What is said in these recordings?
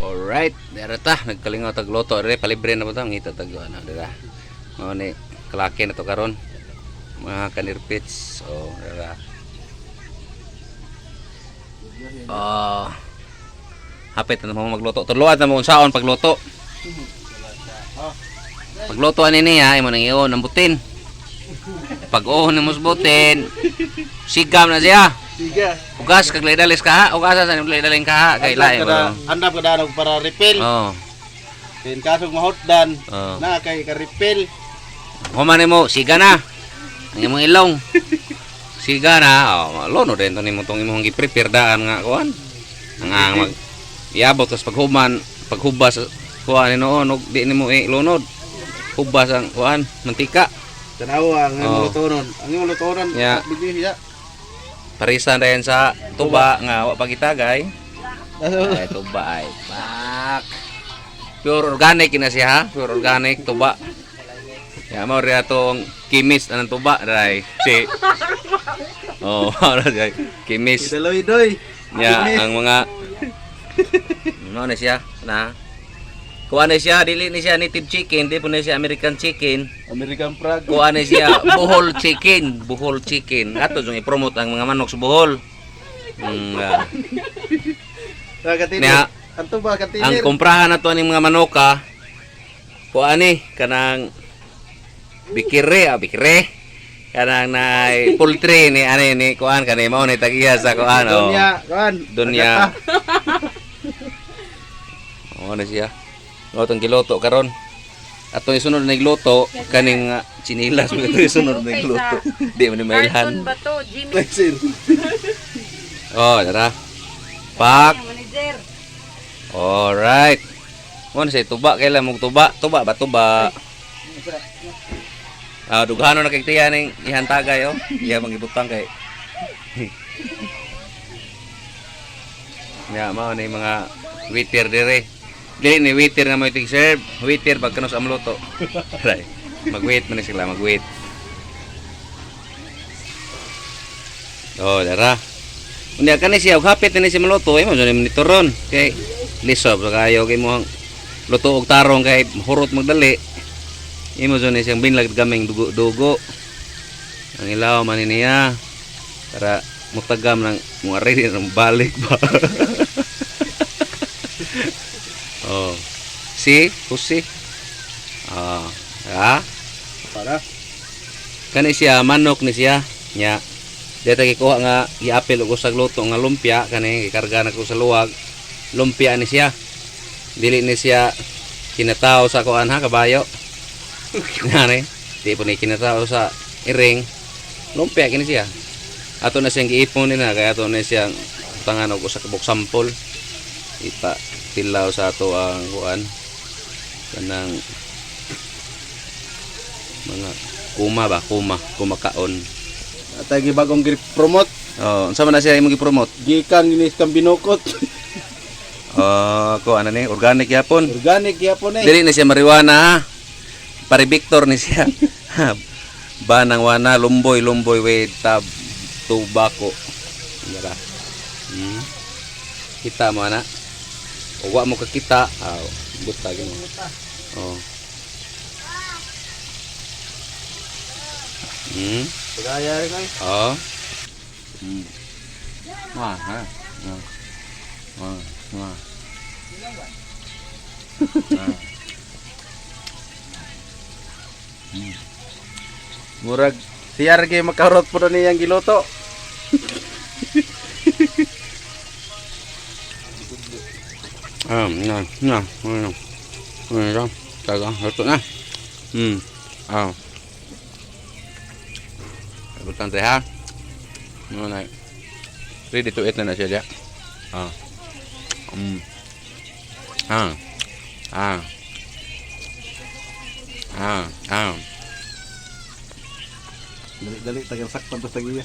Alright, dara ta nagkalingaw tag loto dire palibre na po ta ngita tag ano dira. Mao ni kalaki na to karon. Mga kanirpits. Oh, dira. Oh. Hapit na mo magluto. Tuluad na mo unsaon pagluto. Pagluto ani niya imo nang iyon ang butin. Pag-uhon ni musbutin. Sigam na siya. Siga. Ugas kag dalis ka ha. Ugas sa ni daling ka ha kay lain mo. Andap ka danog para refill. Oh. Tin kasog mahotdan. Oh. Na kay ka refill. Human mo, siga na. Ang imong ilong. Siga na. Oh, lono din to nimo tong imong gi-prepare daan nga kuan. Ang mag iabot tas paghuman, paghubas kuan noon og di nimo ilunod. Hubas ang kuan, mantika. Tanawa ang Oh. lutonon. Ang imong lutonon Yeah. bigyan siya. Parisan rin sa tuba nga wa pagitagay. Ay tuba ay pak. Pure organic na siya ha. Pure organic tuba. Ya mo ri atong kimis anang tuba dai. Si. Oh, ara dai kimis. Daloy-doy. Ya ang mga no na siya na. Kuha na siya dili ni siya native chicken, di po na siya American chicken. American Prague. Kuha na siya Bohol chicken, Bohol chicken. Ato jung i-promote ang mga manok sa Bohol. Niya, Anto ba ang katinir? komprahan na to ng mga manoka, kuha ni kanang bikire. Kanang na poultry ni ani ni kuan kanay mao ni tagiya sa kuan oh. Dunya, kan. Dunya. Oh na siya. O tong giluto karon. Atong isunod na igluto kaning chinilas mo ito isunod na igluto. Di man ni mailhan. Cartoon ba to, Jimmy? Pencil. Oh, tara. Pak. Manager. Alright. Mo na say tuba kailan mong tuba? Tuba ba tuba? Ah, dughano na kay tiya ning ihantagay oh. Iya mangibutang kay. Ya, mao ni mga waiter dire. Dili ni waiter na mo itig serve. Waiter pag kanos amluto. Right. Mag-wait man sila, mag-wait. Oh, dara. Unya kani siya og hapit ni si maluto, imo jud ni monitoron kay lisob sa kayo kay mo luto og tarong kay hurot magdali. Imo jud ni siyang binlag gaming dugo-dugo. Ang ilaw man niya para mutagam ng mga ready ng balik ba. Oh. Si, pusi. Ah, ha? Para. Kani siya manok ni siya. Nya. Dito gikuha nga giapil og usag luto nga lumpia kani gikarga na ko sa luwag. Lumpia ni siya. Dili ni siya kinatao sa kuan ha kabayo. Ngani? Di po ni kinatao sa iring. Lumpia kini siya. Ato na siyang giipon ni na kaya ato na siyang tangan og usa ka box sample. Ipa tilaw sa ato ang kuan kanang mga kuma kaon. Atay bagong promote. Oh, unsa man na siya imong gi-promote? Gikan ginis kang binukot. Oh, ko ano ni organic yapon. Organic yapon eh. Dili na siya marijuana ha. Pare Victor ni siya. Banang wana lumboy with tobacco. Dara. Kita mo na. O wa mo kakita. Buta gino. Oh. Pagaya rin kayo. Oh. Wah, ha. Wah. Wah. Murag siyar kayo makarot po na niyang giloto. Taga, luto na. Butang teh ha. Ano na. Ready to eat na siya dia. Dali tagal sakpan to tagiya.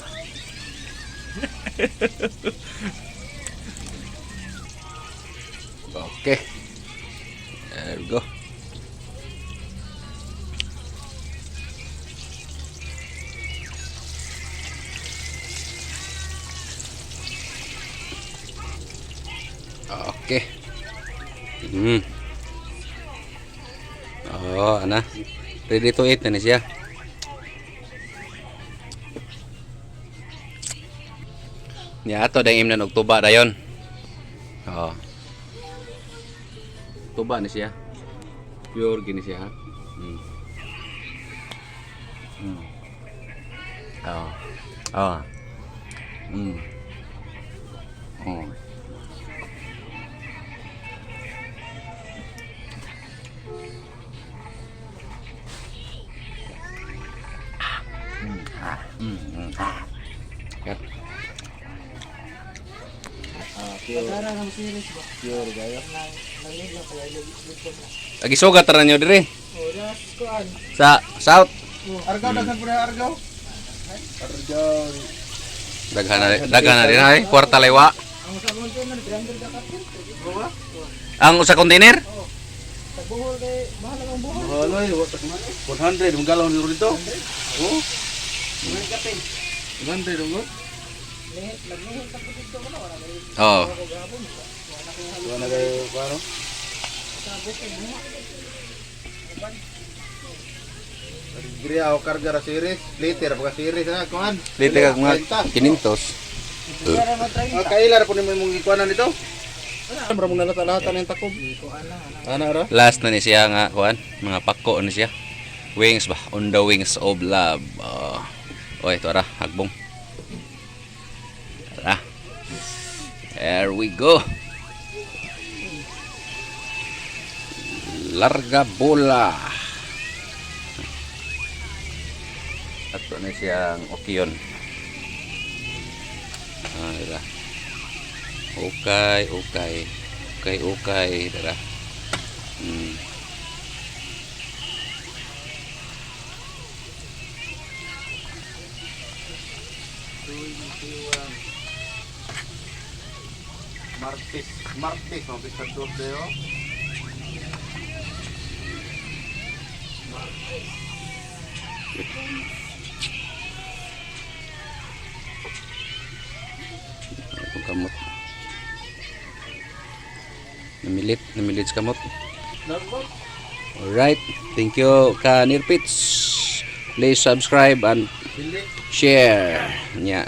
Okay. There we go. Okay. Hmm. Oh, ana. Ready to eat na ni siya. Ya ato dang imnan og tuba dayon. Oh. Tuba ni siya. Pure gini siya ha. Hmm. Hmm. Oh. Oh. Hmm. Oh. Kat. Pure gaya. Lagi sugat ra nyo dire. Sa south Argaw daghan pud argaw. Argaw. daghan na din ay kwarta lewa. Ang usa container? Haloy, 100 mong galon dito. Oh. 100 dong. Oh. Wala kayo paano? Giri ako karga ra series, liter pagka series na kuan. Dito ka mga 500. Kailan po nimo mong ikuanan nito? Para mo nalata-lata ng takob. Ana ra? Last na ni siya nga kuan, mga pako ni siya. Wings ba? On the wings of love. Oy, ito ra, hagbong. Tara. There we go. Larga bola. Ato na siyang okiyon. Tara. Okay. Tara. Hmm. Martes, no bisa deo. Itong kamot. Namilit sa kamot. Alright, thank you ka Nirpits. Please subscribe and share.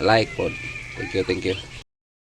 Like po. Thank you.